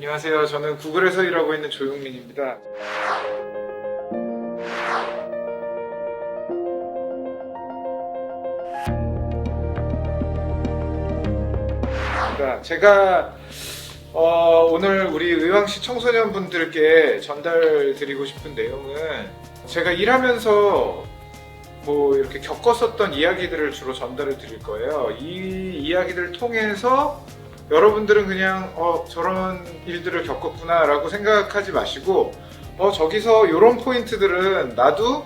안녕하세요. 저는 구글에서 일하고 있는 조용민입니다. 제가 오늘 우리 의왕시 청소년분들께 전달드리고 싶은 내용은 제가 일하면서 이렇게 겪었었던 이야기들을 주로 전달을 드릴 거예요. 이 이야기들을 통해서 여러분들은 그냥 저런 일들을 겪었구나 라고 생각하지 마시고 저기서 이런 포인트들은 나도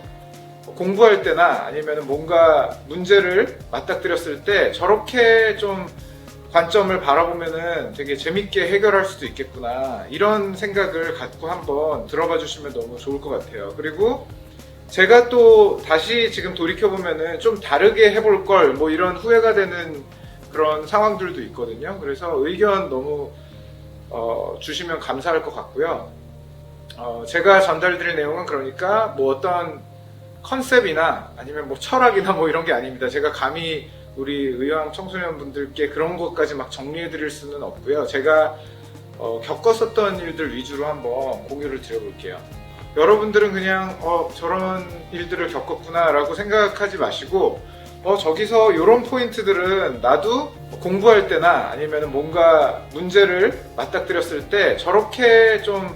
공부할 때나 아니면 뭔가 문제를 맞닥뜨렸을 때 저렇게 좀 관점을 바라보면은 되게 재밌게 해결할 수도 있겠구나, 이런 생각을 갖고 한번 들어봐 주시면 너무 좋을 것 같아요. 그리고 제가 또 다시 지금 돌이켜보면은 좀 다르게 해볼 걸, 이런 후회가 되는 그런 상황들도 있거든요. 그래서 의견 너무 주시면 감사할 것 같고요. 제가 전달드릴 내용은 그러니까 어떤 컨셉이나 아니면 철학이나 이런 게 아닙니다. 제가 감히 우리 의왕 청소년분들께 그런 것까지 막 정리해드릴 수는 없고요. 제가 겪었었던 일들 위주로 한번 공유를 드려볼게요. 여러분들은 그냥 저런 일들을 겪었구나 라고 생각하지 마시고 저기서 이런 포인트들은 나도 공부할 때나 아니면 뭔가 문제를 맞닥뜨렸을 때 저렇게 좀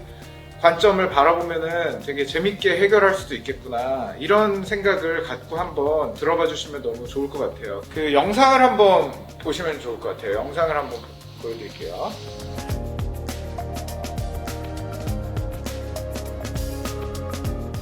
관점을 바라보면은 되게 재밌게 해결할 수도 있겠구나, 이런 생각을 갖고 한번 들어봐 주시면 너무 좋을 것 같아요. 그 영상을 한번 보시면 좋을 것 같아요. 영상을 한번 보여드릴게요.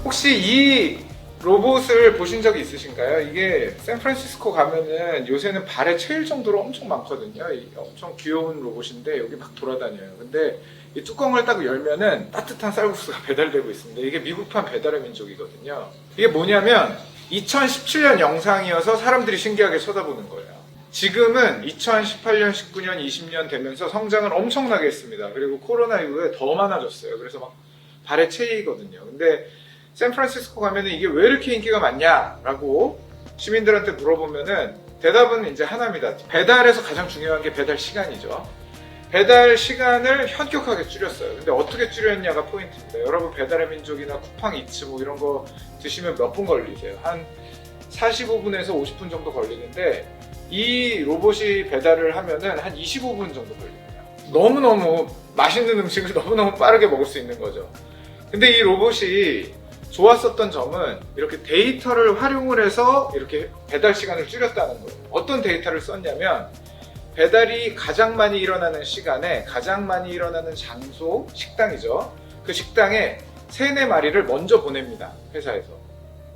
혹시 이 로봇을 보신 적이 있으신가요? 이게 샌프란시스코 가면은 요새는 발에 채일 정도로 엄청 많거든요. 엄청 귀여운 로봇인데 여기 막 돌아다녀요. 근데 이 뚜껑을 딱 열면은 따뜻한 쌀국수가 배달되고 있습니다. 이게 미국판 배달의 민족이거든요. 이게 뭐냐면 2017년 영상이어서 사람들이 신기하게 쳐다보는 거예요. 지금은 2018년, 19년, 20년 되면서 성장을 엄청나게 했습니다. 그리고 코로나 이후에 더 많아졌어요. 그래서 막 발에 채이거든요. 근데 샌프란시스코 가면은 이게 왜 이렇게 인기가 많냐라고 시민들한테 물어보면은 대답은 이제 하나입니다. 배달에서 가장 중요한 게 배달 시간이죠. 배달 시간을 현격하게 줄였어요. 근데 어떻게 줄였냐가 포인트입니다. 여러분 배달의 민족이나 쿠팡이츠 이런 거 드시면 몇 분 걸리세요? 한 45분에서 50분 정도 걸리는데 이 로봇이 배달을 하면은 한 25분 정도 걸립니다. 너무너무 맛있는 음식을 너무너무 빠르게 먹을 수 있는 거죠. 근데 이 로봇이 좋았었던 점은 이렇게 데이터를 활용을 해서 이렇게 배달 시간을 줄였다는 거예요. 어떤 데이터를 썼냐면 배달이 가장 많이 일어나는 시간에 가장 많이 일어나는 장소, 식당이죠. 그 식당에 3-4마리를 먼저 보냅니다. 회사에서.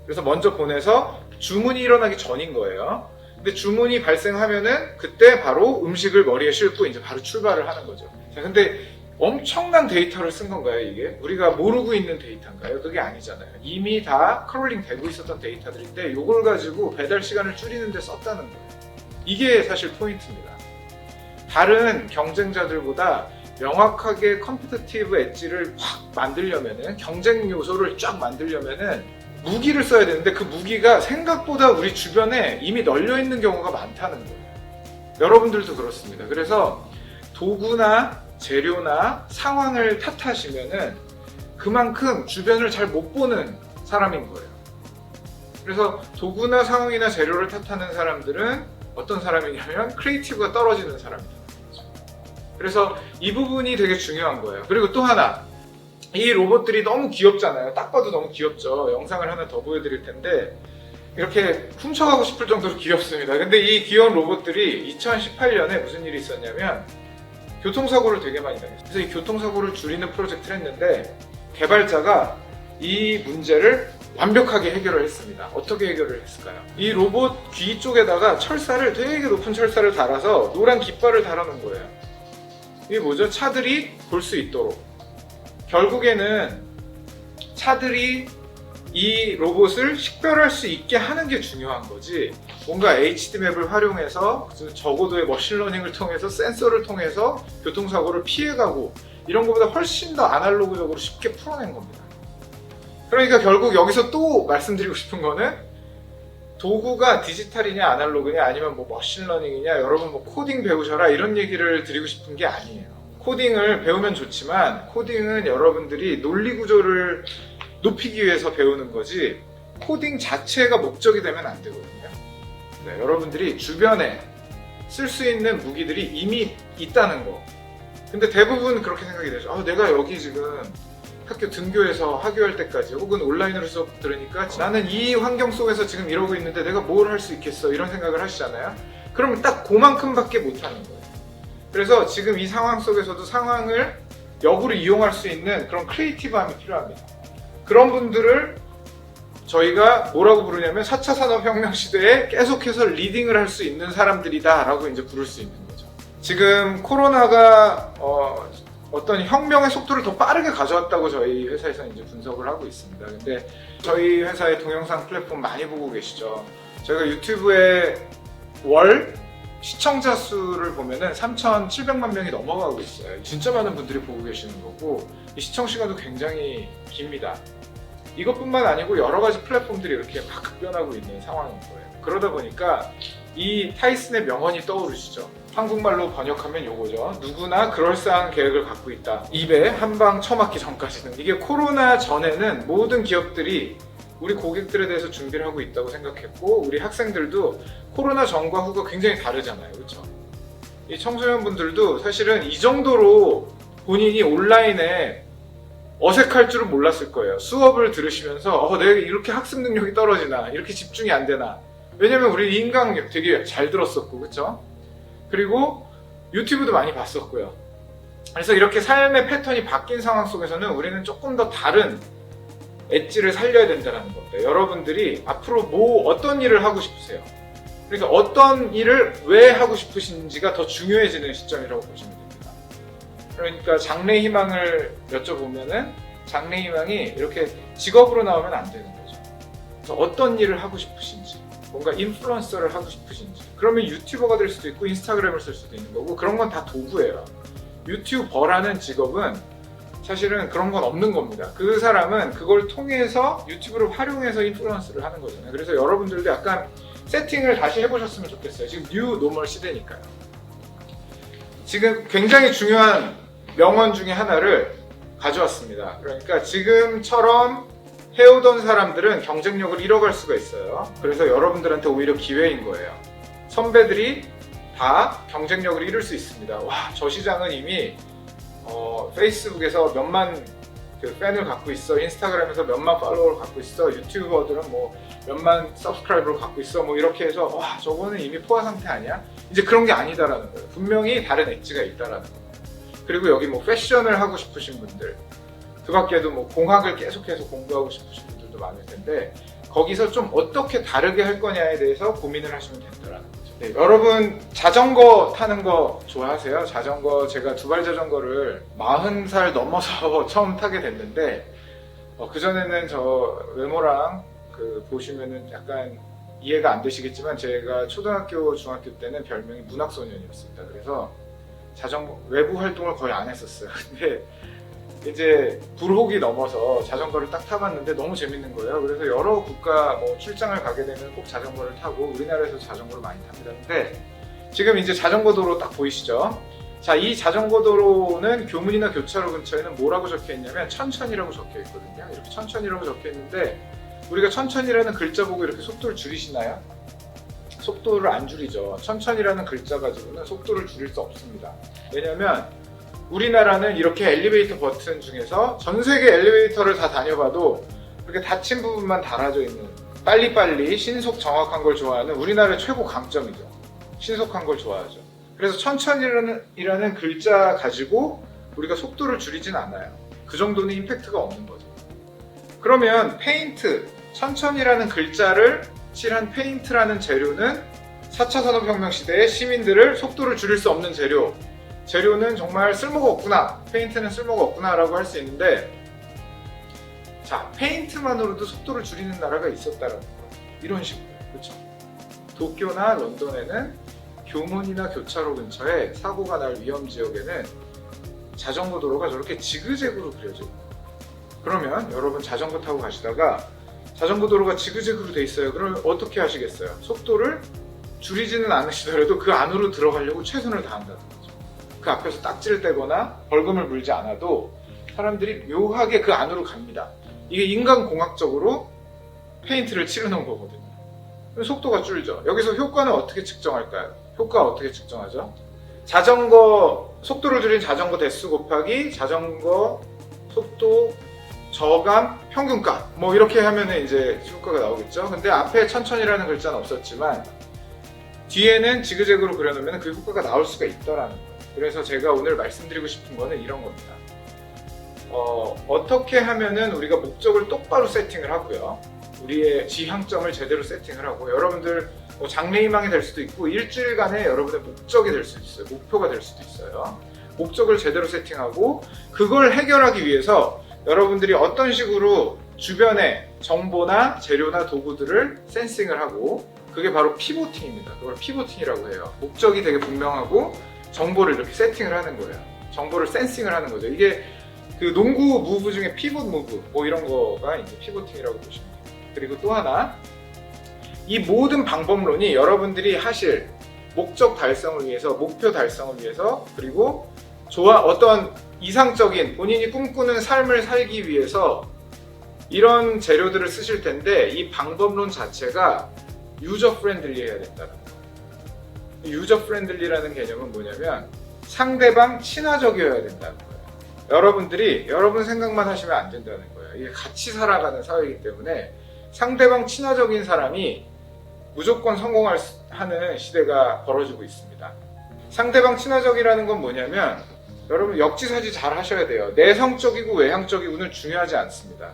그래서 먼저 보내서 주문이 일어나기 전인 거예요. 근데 주문이 발생하면은 그때 바로 음식을 머리에 싣고 이제 바로 출발을 하는 거죠. 자, 근데 엄청난 데이터를 쓴 건가요, 이게? 우리가 모르고 있는 데이터인가요? 그게 아니잖아요. 이미 다 크롤링 되고 있었던 데이터들인데 이걸 가지고 배달 시간을 줄이는 데 썼다는 거예요. 이게 사실 포인트입니다. 다른 경쟁자들보다 명확하게 컴피티티브 엣지를 확 만들려면은, 경쟁 요소를 쫙 만들려면은 무기를 써야 되는데 그 무기가 생각보다 우리 주변에 이미 널려 있는 경우가 많다는 거예요. 여러분들도 그렇습니다. 그래서 도구나 재료나 상황을 탓하시면은 그만큼 주변을 잘 못 보는 사람인 거예요. 그래서 도구나 상황이나 재료를 탓하는 사람들은 어떤 사람이냐면 크리에이티브가 떨어지는 사람이에요. 그래서 이 부분이 되게 중요한 거예요. 그리고 또 하나, 이 로봇들이 너무 귀엽잖아요. 딱 봐도 너무 귀엽죠. 영상을 하나 더 보여드릴 텐데 이렇게 훔쳐가고 싶을 정도로 귀엽습니다. 근데 이 귀여운 로봇들이 2018년에 무슨 일이 있었냐면 교통사고를 되게 많이 당했어요. 그래서 이 교통사고를 줄이는 프로젝트를 했는데 개발자가 이 문제를 완벽하게 해결을 했습니다. 어떻게 해결을 했을까요? 이 로봇 귀 쪽에다가 철사를, 되게 높은 철사를 달아서 노란 깃발을 달아놓은 거예요. 이게 뭐죠? 차들이 볼 수 있도록. 결국에는 차들이 이 로봇을 식별할 수 있게 하는 게 중요한 거지, 뭔가 HD맵을 활용해서 저고도의 머신러닝을 통해서 센서를 통해서 교통사고를 피해가고 이런 것보다 훨씬 더 아날로그적으로 쉽게 풀어낸 겁니다. 그러니까 결국 여기서 또 말씀드리고 싶은 거는 도구가 디지털이냐 아날로그냐 아니면 머신러닝이냐, 여러분 코딩 배우셔라 이런 얘기를 드리고 싶은 게 아니에요. 코딩을 배우면 좋지만 코딩은 여러분들이 논리 구조를 높이기 위해서 배우는 거지 코딩 자체가 목적이 되면 안 되거든요. 네, 여러분들이 주변에 쓸 수 있는 무기들이 이미 있다는 거. 근데 대부분 그렇게 생각이 되죠. 내가 여기 지금 학교 등교해서 학교할 때까지 혹은 온라인으로 수업 들으니까 나는 이 환경 속에서 지금 이러고 있는데 내가 뭘 할 수 있겠어 이런 생각을 하시잖아요. 그러면 딱 그만큼밖에 못하는 거예요. 그래서 지금 이 상황 속에서도 상황을 역으로 이용할 수 있는 그런 크리에이티브함이 필요합니다. 그런 분들을 저희가 뭐라고 부르냐면 4차 산업혁명 시대에 계속해서 리딩을 할 수 있는 사람들이다 라고 이제 부를 수 있는 거죠. 지금 코로나가 어떤 혁명의 속도를 더 빠르게 가져왔다고 저희 회사에서 이제 분석을 하고 있습니다. 근데 저희 회사의 동영상 플랫폼 많이 보고 계시죠. 저희가 유튜브에 월 시청자 수를 보면은 3,700만 명이 넘어가고 있어요. 진짜 많은 분들이 보고 계시는 거고 이 시청 시간도 굉장히 깁니다. 이것뿐만 아니고 여러 가지 플랫폼들이 이렇게 막 급변하고 있는 상황인 거예요. 그러다 보니까 이 타이슨의 명언이 떠오르시죠. 한국말로 번역하면 요거죠. 누구나 그럴싸한 계획을 갖고 있다. 입에 한 방 쳐맞기 전까지는. 이게 코로나 전에는 모든 기업들이 우리 고객들에 대해서 준비를 하고 있다고 생각했고 우리 학생들도 코로나 전과 후가 굉장히 다르잖아요. 그렇죠? 이 청소년분들도 사실은 이 정도로 본인이 온라인에 어색할 줄은 몰랐을 거예요. 수업을 들으시면서 내가 이렇게 학습 능력이 떨어지나 이렇게 집중이 안 되나. 왜냐면 우리 인강 되게 잘 들었었고 그렇죠? 그리고 유튜브도 많이 봤었고요. 그래서 이렇게 삶의 패턴이 바뀐 상황 속에서는 우리는 조금 더 다른 엣지를 살려야 된다는 겁니다. 여러분들이 앞으로 어떤 일을 하고 싶으세요? 그러니까 어떤 일을 왜 하고 싶으신지가 더 중요해지는 시점이라고 보시면 됩니다. 그러니까 장래 희망을 여쭤보면은 장래 희망이 이렇게 직업으로 나오면 안 되는 거죠. 그래서 어떤 일을 하고 싶으신지, 뭔가 인플루언서를 하고 싶으신지, 그러면 유튜버가 될 수도 있고 인스타그램을 쓸 수도 있는 거고 그런 건 다 도구예요. 유튜버라는 직업은 사실은 그런 건 없는 겁니다. 그 사람은 그걸 통해서 유튜브를 활용해서 인플루언스를 하는 거잖아요. 그래서 여러분들도 약간 세팅을 다시 해보셨으면 좋겠어요. 지금 뉴 노멀 시대니까요. 지금 굉장히 중요한 명언 중에 하나를 가져왔습니다. 그러니까 지금처럼 해오던 사람들은 경쟁력을 잃어갈 수가 있어요. 그래서 여러분들한테 오히려 기회인 거예요. 선배들이 다 경쟁력을 잃을 수 있습니다. 저 시장은 이미 페이스북에서 몇만 팬을 갖고 있어, 인스타그램에서 몇만 팔로워를 갖고 있어, 유튜버들은 몇만 서브스크라이버를 갖고 있어, 이렇게 해서 저거는 이미 포화 상태 아니야? 이제 그런 게 아니다라는 거예요. 분명히 다른 엣지가 있다라는 거예요. 그리고 여기 패셔ن을 하고 싶으신 분들, 그 밖에도 공학을 계속해서 공부하고 싶으신 분들도 많을 텐데 거기서 좀 어떻게 다르게 할 거냐에 대해서 고민을 하시면 된다라는 거죠. 네, 여러분 자전거 타는 거 좋아하세요? 자전거, 제가 두발 자전거를 40살 넘어서 처음 타게 됐는데 그전에는 저 외모랑 보시면은 약간 이해가 안 되시겠지만 제가 초등학교, 중학교 때는 별명이 문학소년이었습니다. 그래서 자전거 외부 활동을 거의 안 했었어요. 근데 이제 불혹이 넘어서 자전거를 딱 타봤는데 너무 재밌는 거예요. 그래서 여러 국가 출장을 가게 되면 꼭 자전거를 타고 우리나라에서 자전거를 많이 탑니다. 근데 지금 이제 자전거 도로 딱 보이시죠? 자, 이 자전거 도로는 교문이나 교차로 근처에는 뭐라고 적혀 있냐면 천천히라고 적혀 있거든요. 이렇게 천천히라고 적혀 있는데 우리가 천천히라는 글자 보고 이렇게 속도를 줄이시나요? 속도를 안 줄이죠. 천천히라는 글자 가지고는 속도를 줄일 수 없습니다. 왜냐면 우리나라는 이렇게 엘리베이터 버튼 중에서 전 세계 엘리베이터를 다 다녀봐도 이렇게 닫힌 부분만 달아져 있는 빨리빨리 신속 정확한 걸 좋아하는 우리나라의 최고 강점이죠. 신속한 걸 좋아하죠. 그래서 천천히라는 글자 가지고 우리가 속도를 줄이진 않아요. 그 정도는 임팩트가 없는 거죠. 그러면 페인트, 천천히라는 글자를 칠한 페인트라는 재료는 4차 산업혁명 시대의 시민들을 속도를 줄일 수 없는 재료는 정말 쓸모가 없구나, 페인트는 쓸모가 없구나 라고 할 수 있는데, 자, 페인트만으로도 속도를 줄이는 나라가 있었다라는 거예요. 이런 식으로. 그렇죠? 도쿄나 런던에는 교문이나 교차로 근처에 사고가 날 위험 지역에는 자전거 도로가 저렇게 지그재그로 그려져 있어요. 그러면 여러분 자전거 타고 가시다가 자전거 도로가 지그재그로 돼 있어요. 그럼 어떻게 하시겠어요? 속도를 줄이지는 않으시더라도 그 안으로 들어가려고 최선을 다한다는 거죠. 그 앞에서 딱지를 떼거나 벌금을 물지 않아도 사람들이 묘하게 그 안으로 갑니다. 이게 인간공학적으로 페인트를 칠해놓은 거거든요. 속도가 줄죠. 여기서 효과는 어떻게 측정할까요? 효과 어떻게 측정하죠? 자전거 속도를 줄인 자전거 대수 곱하기 자전거 속도 저감 평균값 뭐 이렇게 하면은 이제 효과가 나오겠죠. 근데 앞에 천천히라는 글자는 없었지만 뒤에는 지그재그로 그려놓으면 그 효과가 나올 수가 있더라는 거예요. 그래서 제가 오늘 말씀드리고 싶은 거는 이런 겁니다. 어떻게 하면은 우리가 목적을 똑바로 세팅을 하고요. 우리의 지향점을 제대로 세팅을 하고 여러분들 뭐 장래희망이 될 수도 있고 일주일간의 여러분의 목적이 될 수도 있어요. 목표가 될 수도 있어요. 목적을 제대로 세팅하고 그걸 해결하기 위해서 여러분들이 어떤 식으로 주변의 정보나 재료나 도구들을 센싱을 하고 그게 바로 피보팅입니다. 그걸 피보팅이라고 해요. 목적이 되게 분명하고 정보를 이렇게 세팅을 하는 거예요. 정보를 센싱을 하는 거죠. 이게 그 농구 무브 중에 피봇 무브 뭐 이런 거가 이제 피보팅이라고 보시면 돼요. 그리고 또 하나 이 모든 방법론이 여러분들이 하실 목적 달성을 위해서 목표 달성을 위해서 그리고 어떤 이상적인 본인이 꿈꾸는 삶을 살기 위해서 이런 재료들을 쓰실 텐데 이 방법론 자체가 유저 프렌들리해야 된다는 거예요. 유저 프렌들리라는 개념은 뭐냐면 상대방 친화적이어야 된다는 거예요. 여러분들이 여러분 생각만 하시면 안 된다는 거예요. 이게 같이 살아가는 사회이기 때문에 상대방 친화적인 사람이 무조건 성공하는 시대가 벌어지고 있습니다. 상대방 친화적이라는 건 뭐냐면 여러분 역지사지 잘 하셔야 돼요. 내성적이고 외향적이고는 중요하지 않습니다.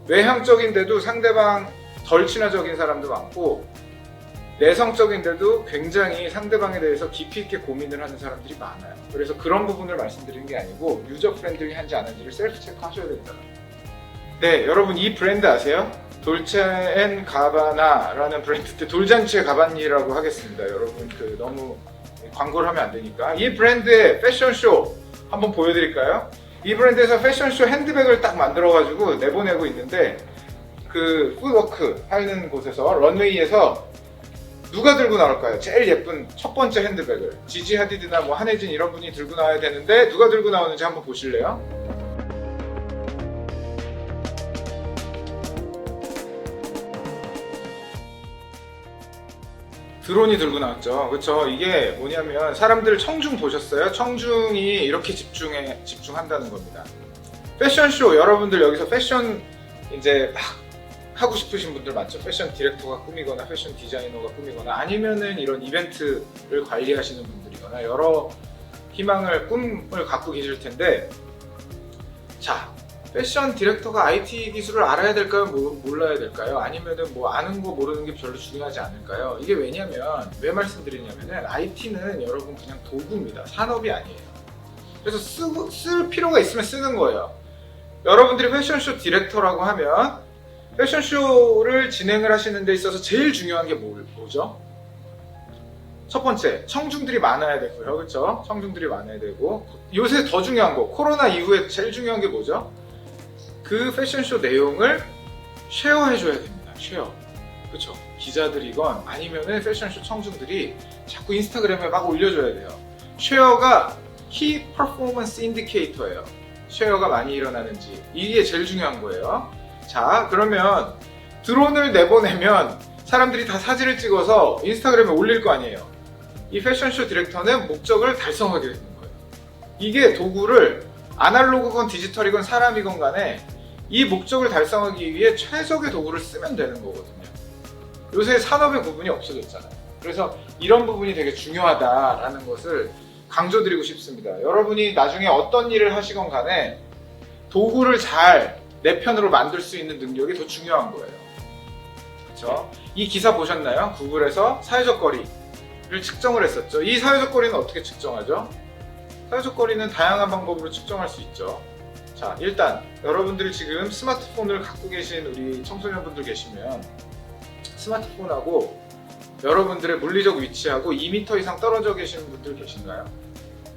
외향적인데도 상대방 덜 친화적인 사람도 많고 내성적인데도 굉장히 상대방에 대해서 깊이 있게 고민을 하는 사람들이 많아요. 그래서 그런 부분을 말씀드리는 게 아니고 유저 프렌들리한지 안 한지를 셀프 체크 하셔야 된다. 네, 여러분 이 브랜드 아세요? 돌체앤가바나라는 브랜드 때 돌잔치의 가바니라고 하겠습니다. 여러분 너무 광고를 하면 안 되니까 이 브랜드의 패션쇼 한번 보여드릴까요? 이 브랜드에서 패션쇼 핸드백을 딱 만들어가지고 내보내고 있는데 그 푸드워크 하는 곳에서 런웨이에서 누가 들고 나올까요? 제일 예쁜 첫 번째 핸드백을 지지 하디드나 뭐 한혜진 이런 분이 들고 나와야 되는데 누가 들고 나오는지 한번 보실래요? 드론이 들고 나왔죠. 그렇죠? 이게 뭐냐면 사람들 청중 보셨어요? 청중이 이렇게 집중한다는 겁니다. 패션쇼 여러분들 여기서 패션 이제 막 하고 싶으신 분들 많죠. 패션 디렉터가 꾸미거나 패션 디자이너가 꾸미거나 아니면은 이런 이벤트를 관리하시는 분들이거나 여러 꿈을 갖고 계실 텐데 자 패션 디렉터가 IT 기술을 알아야 될까요? 몰라야 될까요? 아니면은 뭐 아는 거 모르는 게 별로 중요하지 않을까요? 이게 왜냐면 왜 말씀드리냐면은 IT는 여러분 그냥 도구입니다. 산업이 아니에요. 그래서 쓸 필요가 있으면 쓰는 거예요. 여러분들이 패션쇼 디렉터라고 하면 패션쇼를 진행을 하시는 데 있어서 제일 중요한 게 뭐죠? 첫 번째, 청중들이 많아야 되고요. 그렇죠? 청중들이 많아야 되고 요새 더 중요한 거, 코로나 이후에 제일 중요한 게 뭐죠? 그 패션쇼 내용을 쉐어해줘야 됩니다. 쉐어. 그렇죠? 기자들이건 아니면은 패션쇼 청중들이 자꾸 인스타그램에 막 올려줘야 돼요. 쉐어가 키 퍼포먼스 인디케이터예요. 쉐어가 많이 일어나는지 이게 제일 중요한 거예요. 자, 그러면 드론을 내보내면 사람들이 다 사진을 찍어서 인스타그램에 올릴 거 아니에요. 이 패션쇼 디렉터는 목적을 달성하게 되는 거예요. 이게 도구를 아날로그건 디지털이건 사람이건 간에 이 목적을 달성하기 위해 최적의 도구를 쓰면 되는 거거든요. 요새 산업의 구분이 없어졌잖아요. 그래서 이런 부분이 되게 중요하다라는 것을 강조드리고 싶습니다. 여러분이 나중에 어떤 일을 하시건 간에 도구를 잘 내 편으로 만들 수 있는 능력이 더 중요한 거예요. 그렇죠? 이 기사 보셨나요? 구글에서 사회적 거리를 측정을 했었죠. 이 사회적 거리는 어떻게 측정하죠? 사회적 거리는 다양한 방법으로 측정할 수 있죠. 자, 일단 여러분들이 지금 스마트폰을 갖고 계신 우리 청소년분들 계시면 스마트폰하고 여러분들의 물리적 위치하고 2m 이상 떨어져 계시는 분들 계신가요?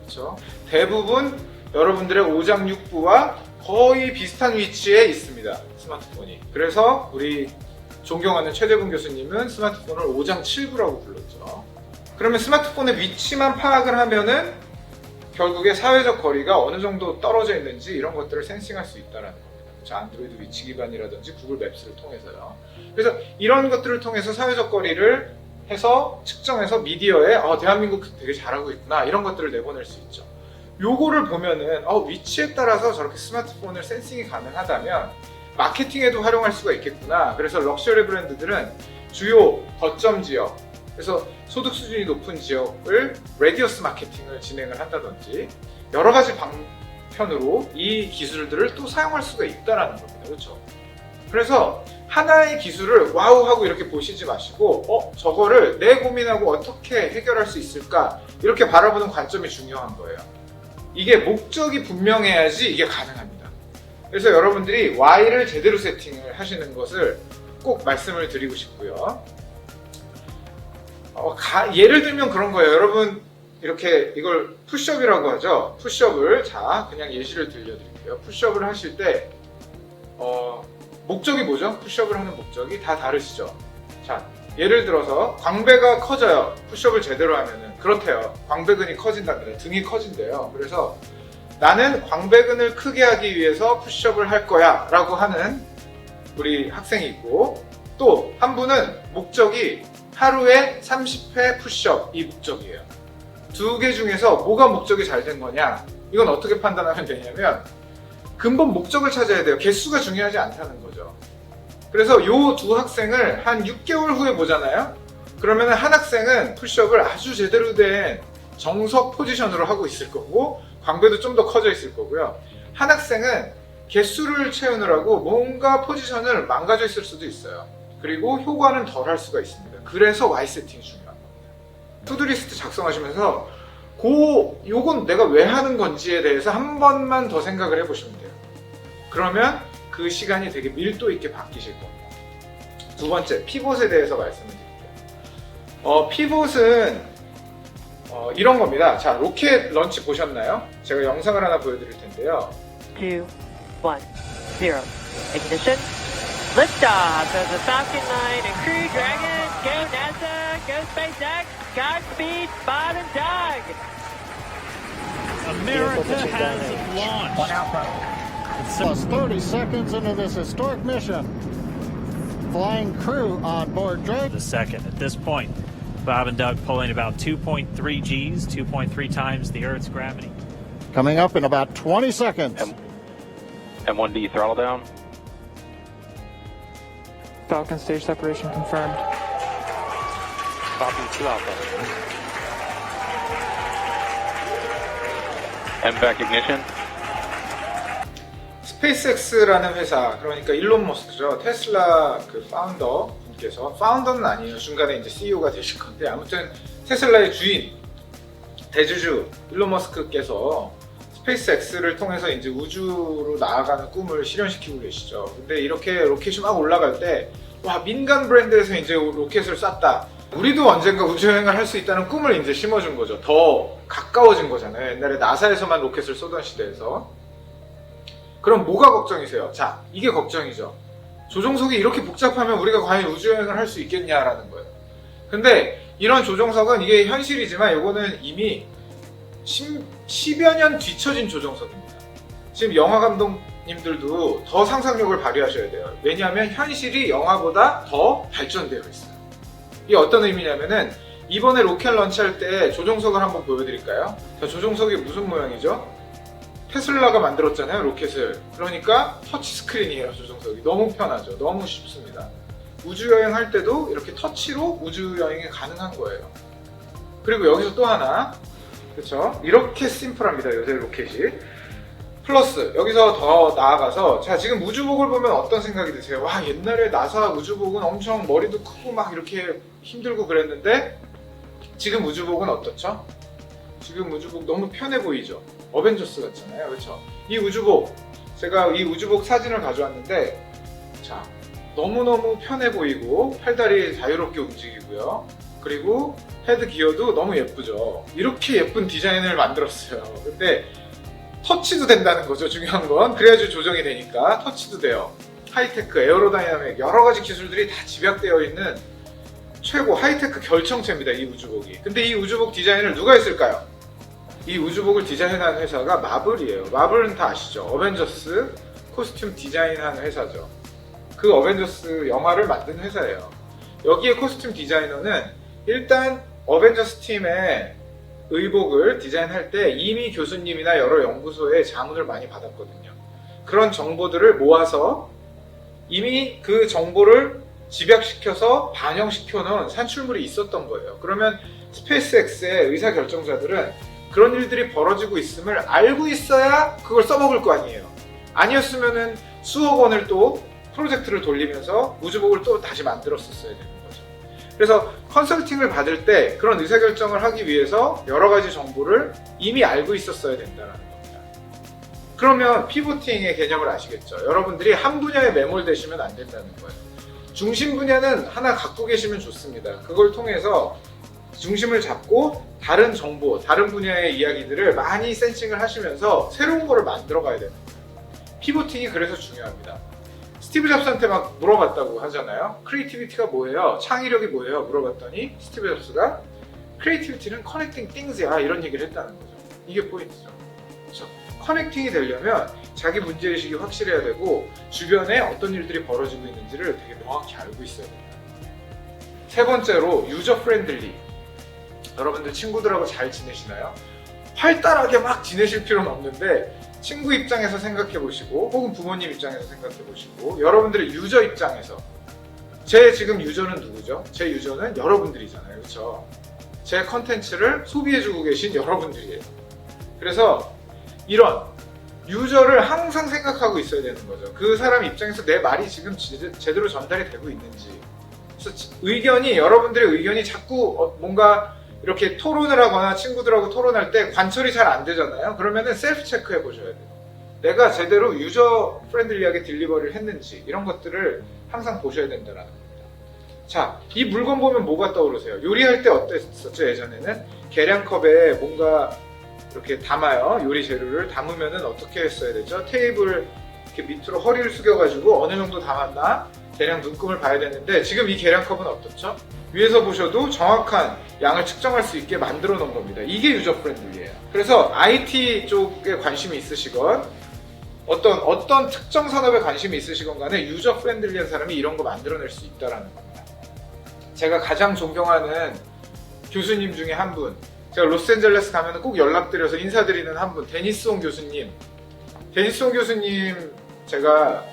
그렇죠? 대부분 여러분들의 오장육부와 거의 비슷한 위치에 있습니다. 스마트폰이. 그래서 우리 존경하는 최대분 교수님은 스마트폰을 오장칠부라고 불렀죠. 그러면 스마트폰의 위치만 파악을 하면은 결국에 사회적 거리가 어느 정도 떨어져 있는지 이런 것들을 센싱할 수 있다는 겁니다. 그렇죠? 안드로이드 위치 기반이라든지 구글 맵스를 통해서요. 그래서 이런 것들을 통해서 사회적 거리를 해서 측정해서 미디어에 대한민국 되게 잘하고 있구나 이런 것들을 내보낼 수 있죠. 요거를 보면은 위치에 따라서 저렇게 스마트폰을 센싱이 가능하다면 마케팅에도 활용할 수가 있겠구나. 그래서 럭셔리 브랜드들은 주요 거점 지역, 그래서 소득 수준이 높은 지역을 레디어스 마케팅을 진행을 한다든지 여러 가지 방편으로 이 기술들을 또 사용할 수가 있다는 겁니다. 그렇죠? 그래서 하나의 기술을 와우 하고 이렇게 보시지 마시고 저거를 내 고민하고 어떻게 해결할 수 있을까 이렇게 바라보는 관점이 중요한 거예요. 이게 목적이 분명해야지 이게 가능합니다. 그래서 여러분들이 Y를 제대로 세팅을 하시는 것을 꼭 말씀을 드리고 싶고요. 예를 들면 그런 거예요. 여러분 이렇게 이걸 푸시업이라고 하죠. 푸시업을 그냥 예시를 들려드릴게요. 푸시업을 하실 때 목적이 뭐죠? 푸시업을 하는 목적이 다 다르시죠. 자, 예를 들어서 광배가 커져요. 푸시업을 제대로 하면은 그렇대요. 광배근이 커진답니다. 등이 커진대요. 그래서 나는 광배근을 크게 하기 위해서 푸시업을 할 거야 라고 하는 우리 학생이 있고, 또 한 분은 목적이 하루에 30회 푸시업 이 목적이에요. 두 개 중에서 뭐가 목적이 잘 된 거냐, 이건 어떻게 판단하면 되냐면 근본 목적을 찾아야 돼요. 개수가 중요하지 않다는 거죠. 그래서 요 두 학생을 한 6개월 후에 보잖아요. 그러면 한 학생은 푸시업을 아주 제대로 된 정석 포지션으로 하고 있을 거고 광배도 좀 더 커져 있을 거고요. 한 학생은 개수를 채우느라고 뭔가 포지션을 망가져 있을 수도 있어요. 그리고 효과는 덜 할 수가 있습니다. 그래서 Y 세팅이 중요한 겁니다. 투두리스트 작성하시면서 요건 내가 왜 하는 건지에 대해서 한 번만 더 생각을 해보시면 돼요. 그러면 그 시간이 되게 밀도 있게 바뀌실 겁니다. 두 번째, 피봇에 대해서 말씀을 드릴게요. 피봇은 이런 겁니다. 자, 로켓 런치 보셨나요? 제가 영상을 하나 보여드릴 텐데요. 2, 1, 0. Ignition. Liftoff of the Falcon 9 and Crew Dragon. Go NASA. Go SpaceX. Godspeed, Bob and Doug. America has launched. One outpost. Plus 30 seconds into this historic mission. Flying crew on board Drake. The second. At this point, Bob and Doug pulling about 2.3 Gs, 2.3 times the Earth's gravity. Coming up in about 20 seconds. M1D throttle down. Falcon stage separation confirmed. Copy 2 Alpha. MVAC ignition. 스페이스X라는 회사, 그러니까 일론 머스크죠. 테슬라 그 파운더 분께서, 파운더는 아니에요. 중간에 이제 CEO가 되실 건데, 아무튼 테슬라의 주인, 대주주 일론 머스크께서 스페이스X를 통해서 이제 우주로 나아가는 꿈을 실현시키고 계시죠. 근데 이렇게 로켓이 막 올라갈 때, 와, 민간 브랜드에서 이제 로켓을 쐈다. 우리도 언젠가 우주여행을 할 수 있다는 꿈을 이제 심어준 거죠. 더 가까워진 거잖아요. 옛날에 나사에서만 로켓을 쏘던 시대에서. 그럼 뭐가 걱정이세요? 자, 이게 걱정이죠. 조종석이 이렇게 복잡하면 우리가 과연 우주여행을 할 수 있겠냐라는 거예요. 근데 이런 조종석은 이게 현실이지만 이거는 이미 10여 년 뒤처진 조종석입니다. 지금 영화 감독님들도 더 상상력을 발휘하셔야 돼요. 왜냐하면 현실이 영화보다 더 발전되어 있어요. 이게 어떤 의미냐면은 이번에 로켓 런치할 때 조종석을 한번 보여드릴까요? 자, 조종석이 무슨 모양이죠? 테슬라가 만들었잖아요, 로켓을. 그러니까 터치스크린이에요, 조종석이. 너무 편하죠. 너무 쉽습니다. 우주여행 할 때도 이렇게 터치로 우주여행이 가능한 거예요. 그리고 여기서 또 하나, 그렇죠? 이렇게 심플합니다, 요새 로켓이. 플러스 여기서 더 나아가서, 자, 지금 우주복을 보면 어떤 생각이 드세요? 와, 옛날에 나사 우주복은 엄청 머리도 크고 막 이렇게 힘들고 그랬는데 지금 우주복은 어떻죠? 지금 우주복 너무 편해 보이죠? 어벤져스 같잖아요, 그렇죠? 이 우주복, 제가 이 우주복 사진을 가져왔는데, 자, 너무너무 편해 보이고 팔다리 자유롭게 움직이고요. 그리고 헤드 기어도 너무 예쁘죠. 이렇게 예쁜 디자인을 만들었어요. 근데 터치도 된다는 거죠, 중요한 건. 그래야지 조정이 되니까. 터치도 돼요. 하이테크, 에어로다이나믹, 여러 가지 기술들이 다 집약되어 있는 최고 하이테크 결정체입니다, 이 우주복이. 근데 이 우주복 디자인을 누가 했을까요? 이 우주복을 디자인한 회사가 마블이에요. 마블은 다 아시죠? 어벤져스 코스튬 디자인한 회사죠. 그 어벤져스 영화를 만든 회사예요. 여기에 코스튬 디자이너는 일단 어벤져스 팀의 의복을 디자인할 때 이미 교수님이나 여러 연구소에 자문을 많이 받았거든요. 그런 정보들을 모아서 이미 그 정보를 집약시켜서 반영시켜 놓은 산출물이 있었던 거예요. 그러면 스페이스X의 의사결정자들은 그런 일들이 벌어지고 있음을 알고 있어야 그걸 써먹을 거 아니에요. 아니었으면은 수억 원을 또 프로젝트를 돌리면서 우주복을 또 다시 만들었었어야 되는 거죠. 그래서 컨설팅을 받을 때 그런 의사결정을 하기 위해서 여러 가지 정보를 이미 알고 있었어야 된다는 겁니다. 그러면 피보팅의 개념을 아시겠죠? 여러분들이 한 분야에 매몰되시면 안 된다는 거예요. 중심 분야는 하나 갖고 계시면 좋습니다. 그걸 통해서 중심을 잡고 다른 정보, 다른 분야의 이야기들을 많이 센싱을 하시면서 새로운 거를 만들어 가야 되는 거예요. 피보팅이 그래서 중요합니다. 스티브 잡스한테 막 물어봤다고 하잖아요. 크리에이티비티가 뭐예요? 창의력이 뭐예요? 물어봤더니 스티브 잡스가 크리에이티비티는 커넥팅 띵스야 이런 얘기를 했다는 거죠. 이게 포인트죠. 그렇죠? 커넥팅이 되려면 자기 문제의식이 확실해야 되고 주변에 어떤 일들이 벌어지고 있는지를 되게 명확히 알고 있어야 됩니다. 세 번째로 유저 프렌들리. 여러분들 친구들하고 잘 지내시나요? 활달하게 막 지내실 필요는 없는데 친구 입장에서 생각해 보시고 혹은 부모님 입장에서 생각해 보시고 여러분들의 유저 입장에서 제 지금 유저는 누구죠? 제 유저는 여러분들이잖아요. 그렇죠? 제 컨텐츠를 소비해주고 계신 여러분들이에요. 그래서 이런 유저를 항상 생각하고 있어야 되는 거죠. 그 사람 입장에서 내 말이 지금 제대로 전달이 되고 있는지. 그래서 의견이 여러분들의 의견이 자꾸 뭔가 이렇게 토론을 하거나 친구들하고 토론할 때 관철이 잘 안 되잖아요. 그러면은 셀프 체크해 보셔야 돼요. 내가 제대로 유저 프렌들리하게 딜리버리를 했는지 이런 것들을 항상 보셔야 된다는 겁니다. 자, 이 물건 보면 뭐가 떠오르세요? 요리할 때 어땠었죠? 예전에는 계량컵에 뭔가 이렇게 담아요. 요리 재료를 담으면은 어떻게 했어야 되죠? 테이블 이렇게 밑으로 허리를 숙여가지고 어느 정도 담았나 대략 눈금을 봐야 되는데 지금 이 계량컵은 어떻죠? 위에서 보셔도 정확한 양을 측정할 수 있게 만들어 놓은 겁니다. 이게 유저 프렌들리예요. 그래서 IT 쪽에 관심이 있으시건 어떤 특정 산업에 관심이 있으시건 간에 유저 프렌들리한 사람이 이런 거 만들어낼 수 있다는 겁니다. 제가 가장 존경하는 교수님 중에 한 분, 제가 로스앤젤레스 가면 꼭 연락드려서 인사드리는 한 분, 데니스온 교수님. 데니스온 교수님 제가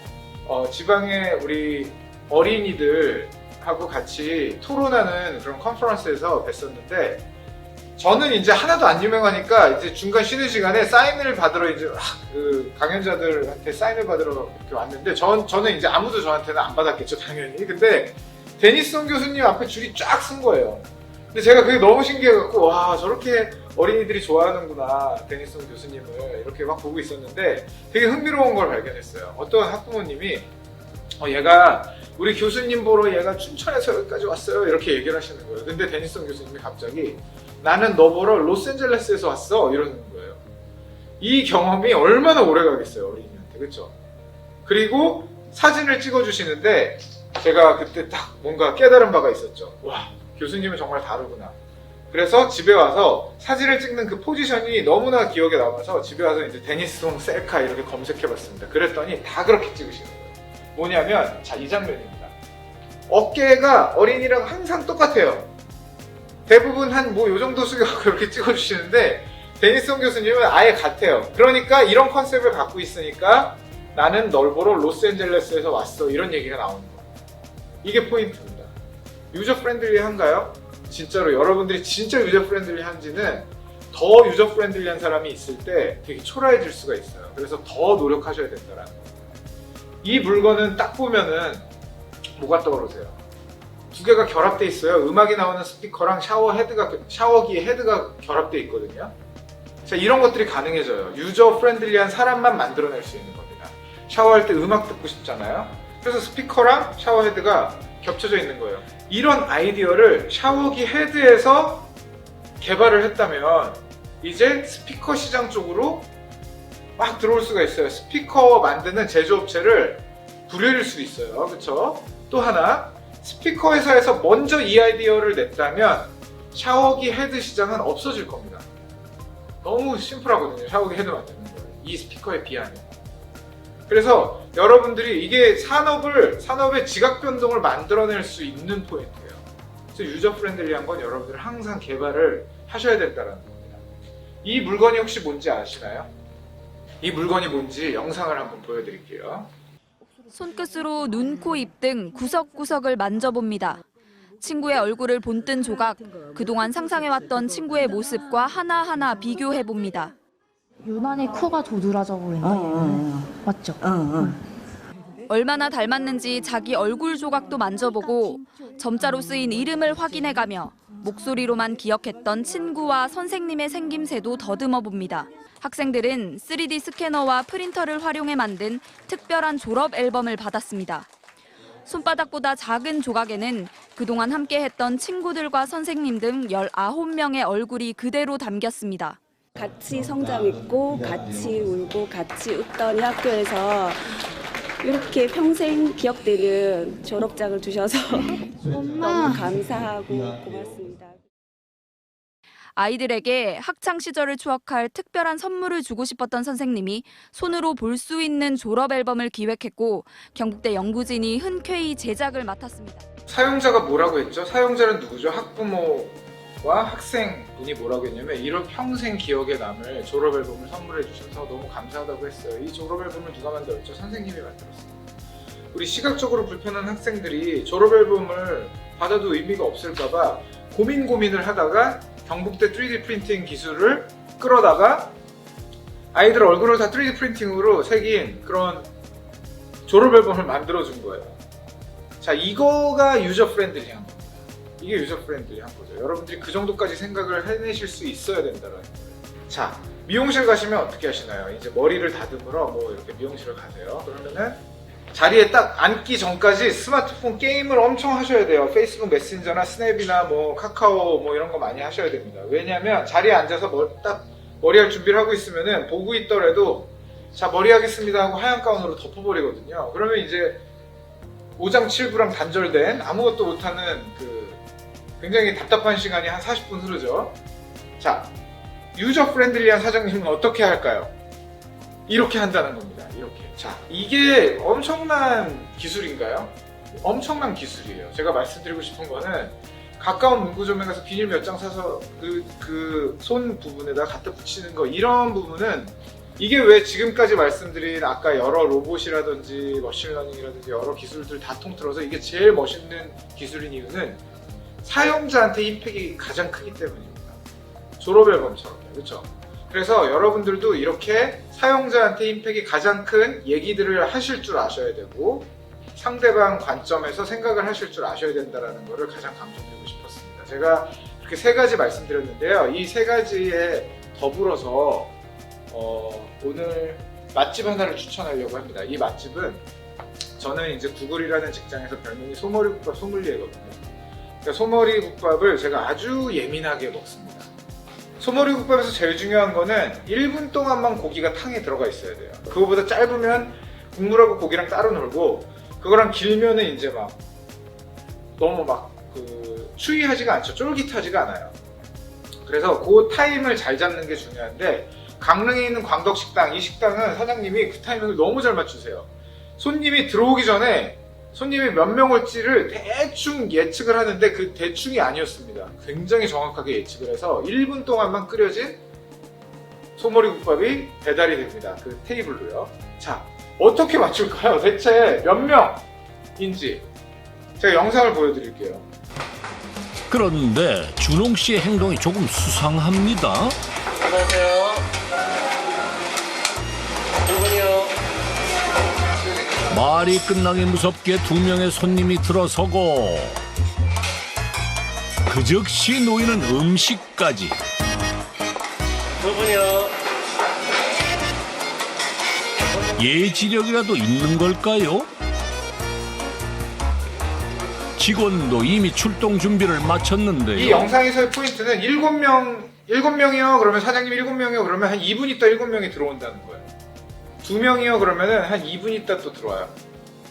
지방의 우리 어린이들하고 같이 토론하는 그런 컨퍼런스에서 뵀었는데 저는 이제 하나도 안 유명하니까 이제 중간 쉬는 시간에 사인을 받으러 이제 그 강연자들한테 사인을 받으러 이렇게 왔는데 저는 이제 아무도 저한테는 안 받았겠죠 당연히. 근데 데니스온 교수님 앞에 줄이 쫙 쓴 거예요. 근데 제가 그게 너무 신기해갖고 와 저렇게 어린이들이 좋아하는구나 데니스온 교수님을 이렇게 막 보고 있었는데 되게 흥미로운 걸 발견했어요. 어떤 학부모님이 얘가 우리 교수님 보러 얘가 춘천에서 여기까지 왔어요 이렇게 얘기를 하시는 거예요. 근데 데니스온 교수님이 갑자기 나는 너 보러 로스앤젤레스에서 왔어 이러는 거예요. 이 경험이 얼마나 오래 가겠어요 어린이한테. 그렇죠? 그리고 사진을 찍어주시는데 제가 그때 딱 뭔가 깨달은 바가 있었죠. 와 교수님은 정말 다르구나. 그래서 집에 와서 사진을 찍는 그 포지션이 너무나 기억에 남아서 집에 와서 이제 데니스온 셀카 이렇게 검색해봤습니다. 그랬더니 다 그렇게 찍으시는 거예요. 뭐냐면 자 이 장면입니다. 어깨가 어린이랑 항상 똑같아요. 대부분 한 뭐 요 정도 숙여서 이렇게 찍어주시는데 데니스온 교수님은 아예 같아요. 그러니까 이런 컨셉을 갖고 있으니까 나는 널 보러 로스앤젤레스에서 왔어 이런 얘기가 나오는 거예요. 이게 포인트입니다. 유저 프렌들리한가요? 진짜로 여러분들이 진짜 유저 프렌들리한지는 더 유저 프렌들리한 사람이 있을 때 되게 초라해질 수가 있어요. 그래서 더 노력하셔야 된다는 거예요. 이 물건은 딱 보면은 뭐가 떠오르세요? 두 개가 결합돼 있어요. 음악이 나오는 스피커랑 샤워기 헤드가 결합돼 있거든요. 자, 이런 것들이 가능해져요. 유저 프렌들리한 사람만 만들어낼 수 있는 겁니다. 샤워할 때 음악 듣고 싶잖아요. 그래서 스피커랑 샤워 헤드가 겹쳐져 있는 거예요. 이런 아이디어를 샤워기 헤드에서 개발을 했다면 이제 스피커 시장 쪽으로 막 들어올 수가 있어요. 스피커 만드는 제조업체를 부릴 수 있어요. 그렇죠? 또 하나 스피커 회사에서 먼저 이 아이디어를 냈다면 샤워기 헤드 시장은 없어질 겁니다. 너무 심플하거든요. 샤워기 헤드 만드는 거예요. 이 스피커에 비하면. 그래서 여러분들이 이게 산업의 지각 변동을 만들어낼 수 있는 포인트예요. 그래서 유저 프렌들리한 건 여러분들 항상 개발을 하셔야 된다는 겁니다. 이 물건이 혹시 뭔지 아시나요? 이 물건이 뭔지 영상을 한번 보여드릴게요. 손끝으로 눈, 코, 입 등 구석구석을 만져봅니다. 친구의 얼굴을 본뜬 조각, 그동안 상상해왔던 친구의 모습과 하나하나 비교해봅니다. 유난히 코가 도드라져 보인다. 맞죠? 얼마나 닮았는지 자기 얼굴 조각도 만져보고 점자로 쓰인 이름을 확인해가며 목소리로만 기억했던 친구와 선생님의 생김새도 더듬어 봅니다. 학생들은 3D 스캐너와 프린터를 활용해 만든 특별한 졸업 앨범을 받았습니다. 손바닥보다 작은 조각에는 그동안 함께했던 친구들과 선생님 등 19명의 얼굴이 그대로 담겼습니다. 같이 성장했고 같이 울고 같이 웃던 이 학교에서 이렇게 평생 기억되는 졸업장을 주셔서 너무 감사하고 고맙습니다. 아이들에게 학창 시절을 추억할 특별한 선물을 주고 싶었던 선생님이 손으로 볼 수 있는 졸업 앨범을 기획했고 경북대 연구진이 흔쾌히 제작을 맡았습니다. 사용자가 뭐라고 했죠? 사용자는 누구죠? 학부모와 학생분이 뭐라고 했냐면 이런 평생 기억에 남을 졸업 앨범을 선물해 주셔서 너무 감사하다고 했어요. 이 졸업 앨범을 누가 만들었죠? 선생님이 만들었습니다. 우리 시각적으로 불편한 학생들이 졸업 앨범을 받아도 의미가 없을까봐 고민을 하다가 경북대 3D 프린팅 기술을 끌어다가 아이들 얼굴을 다 3D 프린팅으로 새긴 그런 졸업 앨범을 만들어준 거예요. 자, 이거가 유저 프렌들리한 겁니다. 이게 유저 프렌들리한 거죠. 여러분들이 그 정도까지 생각을 해내실 수 있어야 된다는 거예요. 자, 미용실 가시면 어떻게 하시나요? 이제 머리를 다듬으러 뭐 이렇게 미용실을 가세요. 그러면은 자리에 딱 앉기 전까지 스마트폰 게임을 엄청 하셔야 돼요. 페이스북 메신저나 스냅이나 뭐 카카오 뭐 이런 거 많이 하셔야 됩니다. 왜냐면 자리에 앉아서 딱 머리할 준비를 하고 있으면은 보고 있더라도 자, 머리 하겠습니다 하고 하얀 가운으로 덮어버리거든요. 그러면 이제 오장칠부랑 단절된 아무것도 못하는 그 굉장히 답답한 시간이 한 40분 흐르죠. 자, 유저 프렌들리한 사장님은 어떻게 할까요? 이렇게 한다는 겁니다. 이렇게. 자, 이게 엄청난 기술인가요? 엄청난 기술이에요. 제가 말씀드리고 싶은 거는 가까운 문구점에 가서 비닐 몇 장 사서 그 손 부분에다 갖다 붙이는 거, 이런 부분은 이게 왜 지금까지 말씀드린 아까 여러 로봇이라든지 머신러닝이라든지 여러 기술들 다 통틀어서 이게 제일 멋있는 기술인 이유는 사용자한테 임팩이 가장 크기 때문입니다. 졸업 앨범처럼요. 그렇죠? 그래서 여러분들도 이렇게 사용자한테 임팩이 가장 큰 얘기들을 하실 줄 아셔야 되고 상대방 관점에서 생각을 하실 줄 아셔야 된다는 것을 가장 강조드리고 싶었습니다. 제가 이렇게 세 가지 말씀드렸는데요. 이 세 가지에 더불어서 오늘 맛집 하나를 추천하려고 합니다. 이 맛집은 저는 이제 구글이라는 직장에서 별명이 소머리국밥 소믈리에거든요. 그러니까 소머리국밥을 제가 아주 예민하게 먹습니다. 소머리국밥에서 제일 중요한 거는 1분 동안만 고기가 탕에 들어가 있어야 돼요. 그거보다 짧으면 국물하고 고기랑 따로 놀고 그거랑 길면은 이제 막 너무 막 추위하지가 않죠. 쫄깃하지가 않아요. 그래서 그 타임을 잘 잡는 게 중요한데 강릉에 있는 광덕식당, 이 식당은 사장님이 그 타이밍을 너무 잘 맞추세요. 손님이 들어오기 전에 손님이 몇 명 올지를 대충 예측을 하는데 그 대충이 아니었습니다. 굉장히 정확하게 예측을 해서 1분 동안만 끓여진 소머리국밥이 배달이 됩니다. 그 테이블로요. 자, 어떻게 맞출까요? 대체 몇 명인지 제가 영상을 보여드릴게요. 그런데 준홍 씨의 행동이 조금 수상합니다. 안녕하세요. 말이 끝나기 무섭게 2명의 손님이 들어서고 그 즉시 놓이는 음식까지. 예지력이라도 있는 걸까요? 직원도 이미 출동 준비를 마쳤는데요. 이 영상에서의 포인트는 7명이요. 그러면 사장님 7명이요. 그러면 한 2분 있다 7명이 들어온다는 거예요. 2명이요. 그러면은 한 2분 있다 또 들어와요.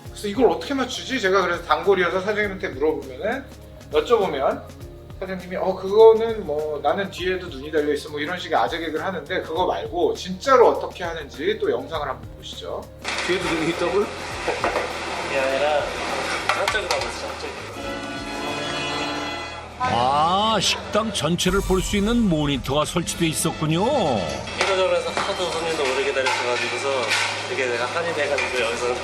그래서 이걸 어떻게 맞추지? 제가 그래서 단골이어서 사장님한테 물어보면은, 여쭤보면 사장님이 그거는 뭐 나는 뒤에도 눈이 달려있어 뭐 이런 식의 아재 개그를 하는데 그거 말고 진짜로 어떻게 하는지 또 영상을 한번 보시죠. 뒤에도 눈이 있다고요? 이게 아니라 한쪽으로 하고 있어, 한쪽으로. 아, 식당 전체를 볼 수 있는 모니터가 설치돼 있었군요. 이러저러해서 하도 손님도 오래 기다리셔가지고서 이게 내가 한이 돼가지고 여기서는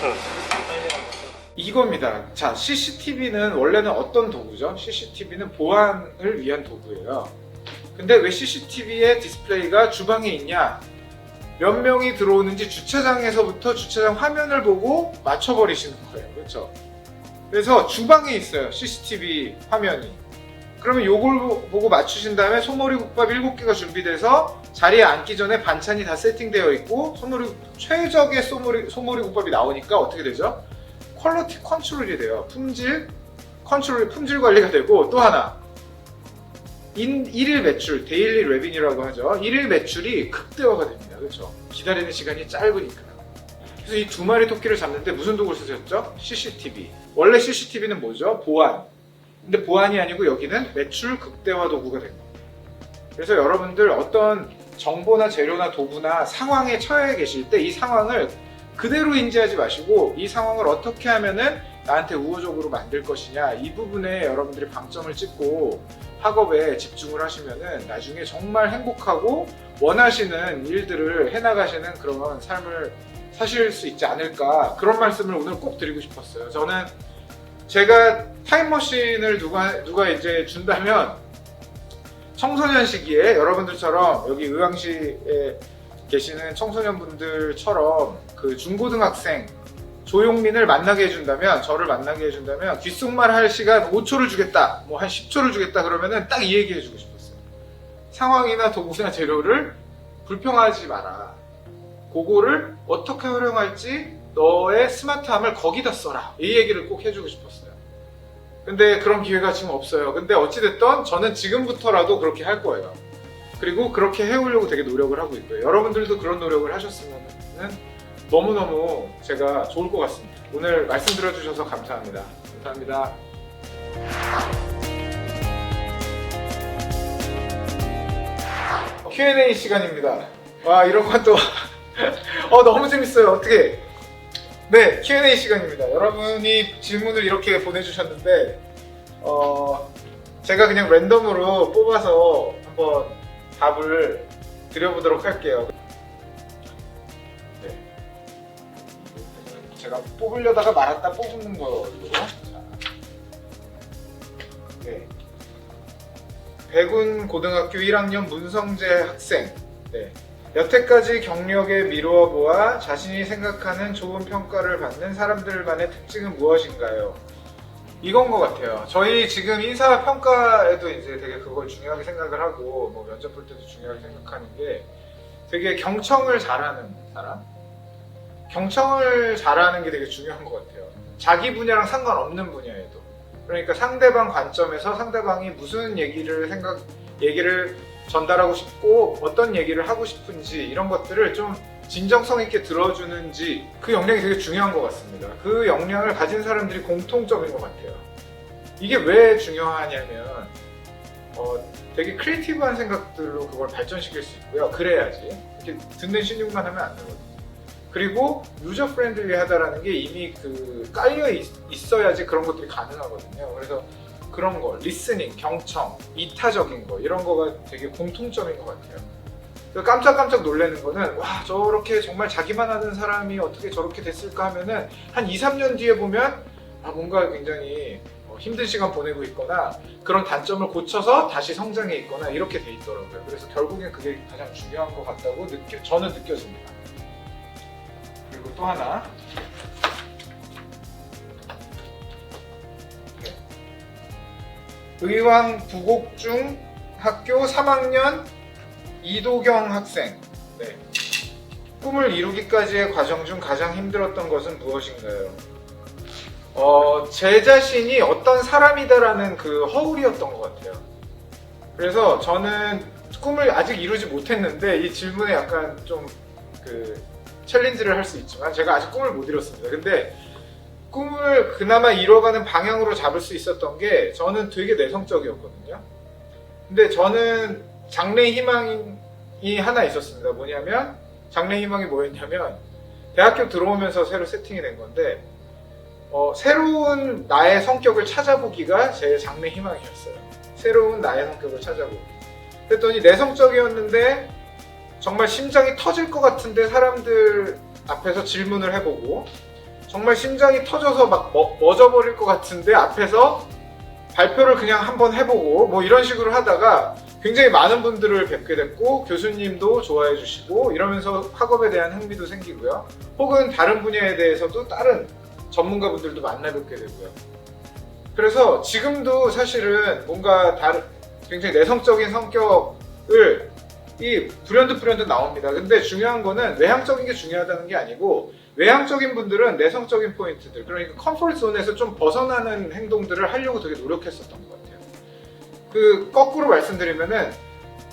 이겁니다. 자, CCTV는 원래는 어떤 도구죠? CCTV는 보안을 위한 도구예요. 근데 왜 CCTV의 디스플레이가 주방에 있냐? 몇 명이 들어오는지 주차장에서부터 주차장 화면을 보고 맞춰버리시는 거예요. 그렇죠? 그래서 주방에 있어요. CCTV 화면이. 그러면 요걸 보고 맞추신 다음에 소머리국밥 7개가 준비돼서 자리에 앉기 전에 반찬이 다 세팅되어 있고 최적의 소머리국밥이 나오니까 어떻게 되죠? 퀄리티 컨트롤이 돼요. 품질 관리가 되고 또 하나 일일 매출, 데일리 레비뉴라고 하죠. 일일 매출이 극대화가 됩니다. 그렇죠? 기다리는 시간이 짧으니까. 그래서 이 두 마리 토끼를 잡는데 무슨 도구를 쓰셨죠? CCTV. 원래 CCTV는 뭐죠? 보안. 근데 보안이 아니고 여기는 매출 극대화 도구가 된 겁니다. 그래서 여러분들 어떤 정보나 재료나 도구나 상황에 처해 계실 때 이 상황을 그대로 인지하지 마시고 이 상황을 어떻게 하면은 나한테 우호적으로 만들 것이냐 이 부분에 여러분들이 방점을 찍고 학업에 집중을 하시면은 나중에 정말 행복하고 원하시는 일들을 해나가시는 그런 삶을 사실 수 있지 않을까 그런 말씀을 오늘 꼭 드리고 싶었어요. 저는 제가 타임머신을 누가 이제 준다면 청소년 시기에 여러분들처럼 여기 의왕시에 계시는 청소년분들처럼 그 중고등학생 조용민을 만나게 해준다면 저를 만나게 해준다면 귓속말 할 시간 5초를 주겠다 뭐 한 10초를 주겠다 그러면은 딱 이 얘기 해주고 싶었어요. 상황이나 도구나 재료를 불평하지 마라. 그거를 어떻게 활용할지 너의 스마트함을 거기다 써라. 이 얘기를 꼭 해주고 싶었어요. 근데 그런 기회가 지금 없어요. 근데 어찌됐든 저는 지금부터라도 그렇게 할 거예요. 그리고 그렇게 해오려고 되게 노력을 하고 있고요. 여러분들도 그런 노력을 하셨으면 너무너무 제가 좋을 것 같습니다. 오늘 말씀 들어주셔서 감사합니다. 감사합니다. Q&A 시간입니다. 와, 이런 건 또 너무 재밌어요. 어떻게? 네, Q&A 시간입니다. 여러분이 질문을 이렇게 보내주셨는데 제가 그냥 랜덤으로 뽑아서 한번 답을 드려보도록 할게요. 네. 제가 뽑으려다가 말았다 뽑는 걸로. 네. 백운 고등학교 1학년 문성재 학생. 네. 여태까지 경력에 미루어 보아 자신이 생각하는 좋은 평가를 받는 사람들만의 특징은 무엇인가요? 이건 것 같아요. 저희 지금 인사평가에도 이제 되게 그걸 중요하게 생각을 하고 뭐 면접 볼 때도 중요하게 생각하는 게 되게 경청을 잘하는 사람? 경청을 잘하는 게 되게 중요한 것 같아요. 자기 분야랑 상관없는 분야에도. 그러니까 상대방 관점에서 상대방이 무슨 얘기를 전달하고 싶고 어떤 얘기를 하고 싶은지 이런 것들을 좀 진정성 있게 들어주는지 그 역량이 되게 중요한 것 같습니다. 그 역량을 가진 사람들이 공통점인 것 같아요. 이게 왜 중요하냐면 되게 크리에이티브한 생각들로 그걸 발전시킬 수 있고요. 그래야지. 이렇게 듣는 신용만 하면 안 되거든요. 그리고 유저 프렌들리하다라는 게 이미 깔려 있어야지 그런 것들이 가능하거든요. 그래서 그런 거, 리스닝, 경청, 이타적인 거 이런 거가 되게 공통점인 것 같아요. 깜짝깜짝 놀라는 거는 와 저렇게 정말 자기만 하는 사람이 어떻게 저렇게 됐을까 하면은 한 2, 3년 뒤에 보면 뭔가 굉장히 힘든 시간 보내고 있거나 그런 단점을 고쳐서 다시 성장해 있거나 이렇게 돼 있더라고요. 그래서 결국엔 그게 가장 중요한 것 같다고 저는 느껴집니다. 그리고 또 하나 의왕 부곡중 학교 3학년 이도경 학생. 네. 꿈을 이루기까지의 과정 중 가장 힘들었던 것은 무엇인가요? 제 자신이 어떤 사람이다라는 그 허울이었던 것 같아요. 그래서 저는 꿈을 아직 이루지 못했는데 이 질문에 약간 좀 챌린지를 할 수 있지만 제가 아직 꿈을 못 이뤘습니다. 근데 꿈을 그나마 이뤄가는 방향으로 잡을 수 있었던 게 저는 되게 내성적이었거든요. 근데 저는 장래 희망이 하나 있었습니다. 뭐냐면 장래 희망이 뭐였냐면 대학교 들어오면서 새로 세팅이 된 건데 새로운 나의 성격을 찾아보기가 제 장래 희망이었어요. 새로운 나의 성격을 찾아보기. 그랬더니 내성적이었는데 정말 심장이 터질 것 같은데 사람들 앞에서 질문을 해보고, 정말 심장이 터져서 막 멎어버릴 것 같은데 앞에서 발표를 그냥 한번 해보고 뭐 이런 식으로 하다가 굉장히 많은 분들을 뵙게 됐고, 교수님도 좋아해 주시고 이러면서 학업에 대한 흥미도 생기고요. 혹은 다른 분야에 대해서도 다른 전문가분들도 만나 뵙게 되고요. 그래서 지금도 사실은 뭔가 굉장히 내성적인 성격을 불현듯 나옵니다. 근데 중요한 거는 외향적인 게 중요하다는 게 아니고, 외향적인 분들은 내성적인 포인트들, 그러니까 컴포트 존에서 좀 벗어나는 행동들을 하려고 되게 노력했었던 것 같아요. 거꾸로 말씀드리면은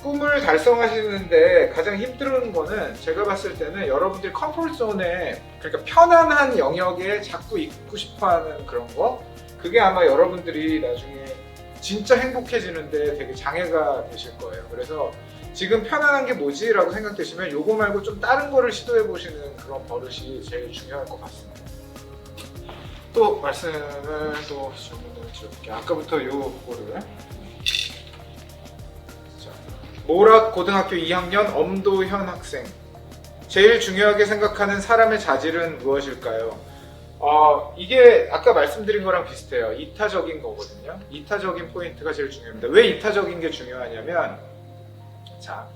꿈을 달성하시는데 가장 힘든 거는 제가 봤을 때는 여러분들이 컴포트 존에, 그러니까 편안한 영역에 자꾸 있고 싶어 하는 그런 거, 그게 아마 여러분들이 나중에 진짜 행복해지는데 되게 장애가 되실 거예요. 그래서 지금 편안한 게 뭐지? 라고 생각되시면 요거 말고 좀 다른 거를 시도해 보시는 그런 버릇이 제일 중요할 것 같습니다. 또 질문을 드릴게요. 아까부터 요거를. 모락 고등학교 2학년 엄도현 학생. 제일 중요하게 생각하는 사람의 자질은 무엇일까요? 이게 아까 말씀드린 거랑 비슷해요. 이타적인 거거든요. 이타적인 포인트가 제일 중요합니다. 왜 이타적인 게 중요하냐면, 자,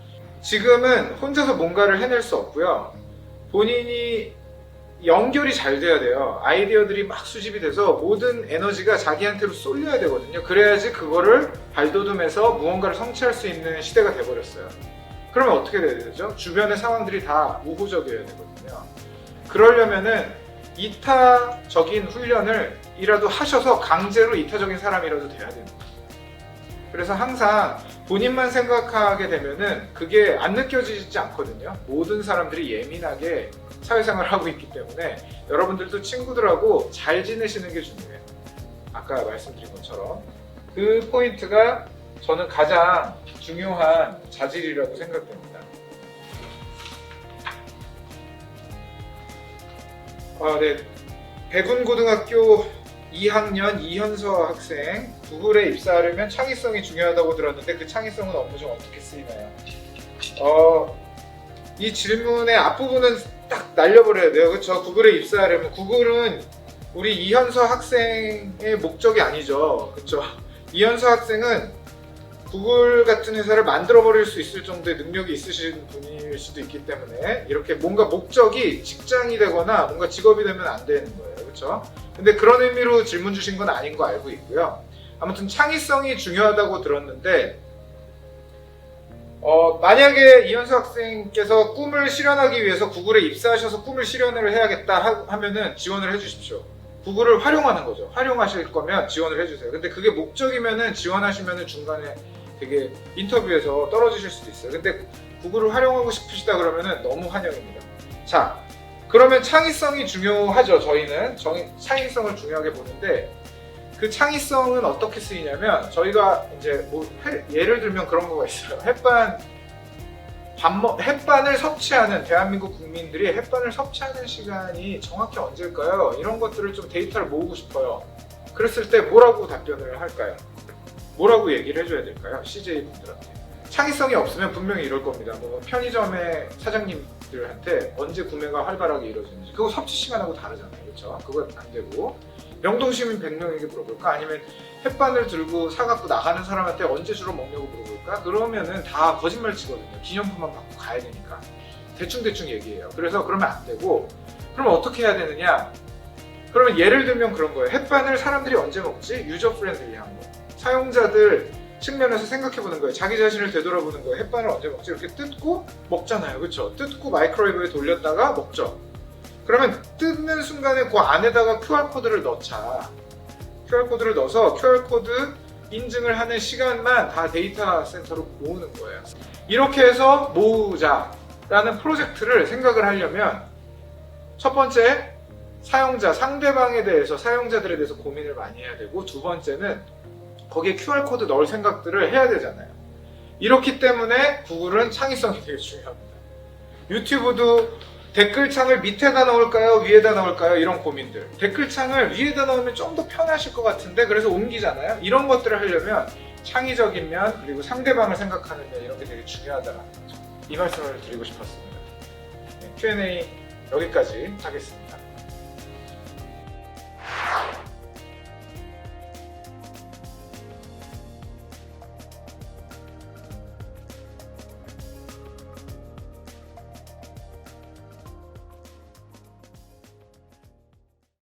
지금은 혼자서 뭔가를 해낼 수 없고요. 본인이 연결이 잘 돼야 돼요. 아이디어들이 막 수집이 돼서 모든 에너지가 자기한테로 쏠려야 되거든요. 그래야지 그거를 발돋움해서 무언가를 성취할 수 있는 시대가 돼버렸어요. 그러면 어떻게 돼야 되죠? 주변의 상황들이 다 우호적이어야 되거든요. 그러려면은 이타적인 훈련을 이라도 하셔서 강제로 이타적인 사람이라도 돼야 됩니다. 그래서 항상 본인만 생각하게 되면은 그게 안 느껴지지 않거든요. 모든 사람들이 예민하게 사회생활을 하고 있기 때문에 여러분들도 친구들하고 잘 지내시는 게 중요해요. 아까 말씀드린 것처럼 그 포인트가 저는 가장 중요한 자질이라고 생각됩니다. 네. 백운고등학교 2학년 이현서 학생. 구글에 입사하려면 창의성이 중요하다고 들었는데 그 창의성은 업무 중 어떻게 쓰이나요? 이 질문의 앞부분은 딱 날려버려야 돼요. 그렇죠? 구글에 입사하려면, 구글은 우리 이현서 학생의 목적이 아니죠. 그렇죠? 이현서 학생은 구글 같은 회사를 만들어버릴 수 있을 정도의 능력이 있으신 분일 수도 있기 때문에 이렇게 뭔가 목적이 직장이 되거나 뭔가 직업이 되면 안 되는 거예요. 그렇죠? 근데 그런 의미로 질문 주신 건 아닌 거 알고 있고요. 아무튼 창의성이 중요하다고 들었는데, 만약에 이현수 학생께서 꿈을 실현하기 위해서 구글에 입사하셔서 꿈을 실현을 해야겠다 하면은 지원을 해주십시오. 구글을 활용하는 거죠. 활용하실 거면 지원을 해주세요. 근데 그게 목적이면은 지원하시면은 중간에 되게 인터뷰에서 떨어지실 수도 있어요. 근데 구글을 활용하고 싶으시다 그러면은 너무 환영입니다. 자, 그러면 창의성이 중요하죠. 저희는 창의성을 중요하게 보는데, 그 창의성은 어떻게 쓰이냐면, 저희가 이제 예를 들면 그런 거가 있어요. 햇반을 섭취하는, 대한민국 국민들이 햇반을 섭취하는 시간이 정확히 언제일까요? 이런 것들을 좀 데이터를 모으고 싶어요. 그랬을 때 뭐라고 답변을 할까요? 뭐라고 얘기를 해줘야 될까요? CJ 분들한테. 창의성이 없으면 분명히 이럴 겁니다. 뭐 편의점의 사장님들한테 언제 구매가 활발하게 이루어지는지, 그거 섭취 시간하고 다르잖아요. 그렇죠? 그건 안 되고, 명동시민 100명에게 물어볼까? 아니면 햇반을 들고 사갖고 나가는 사람한테 언제 주로 먹냐고 물어볼까? 그러면은 다 거짓말 치거든요. 기념품만 받고 가야 되니까. 대충 얘기해요. 그래서 그러면 안 되고, 그러면 어떻게 해야 되느냐? 그러면 예를 들면 그런 거예요. 햇반을 사람들이 언제 먹지? 유저 프렌들리한 거. 사용자들 측면에서 생각해보는 거예요. 자기 자신을 되돌아보는 거예요. 햇반을 언제 먹지? 이렇게 뜯고 먹잖아요. 그렇죠? 뜯고 마이크로웨이브에 돌렸다가 먹죠. 그러면 뜯는 순간에 그 안에다가 QR코드를 넣자. QR코드를 넣어서 QR코드 인증을 하는 시간만 다 데이터 센터로 모으는 거예요. 이렇게 해서 모으자라는 프로젝트를 생각을 하려면, 첫 번째, 상대방에 대해서, 사용자들에 대해서 고민을 많이 해야 되고, 두 번째는 거기에 QR코드 넣을 생각들을 해야 되잖아요. 이렇기 때문에 구글은 창의성이 되게 중요합니다. 유튜브도 댓글창을 밑에다 넣을까요? 위에다 넣을까요? 이런 고민들. 댓글창을 위에다 넣으면 좀 더 편하실 것 같은데 그래서 옮기잖아요. 이런 것들을 하려면 창의적인 면 그리고 상대방을 생각하는 면 이런 게 되게 중요하다는 거죠. 이 말씀을 드리고 싶었습니다. Q&A 여기까지 하겠습니다.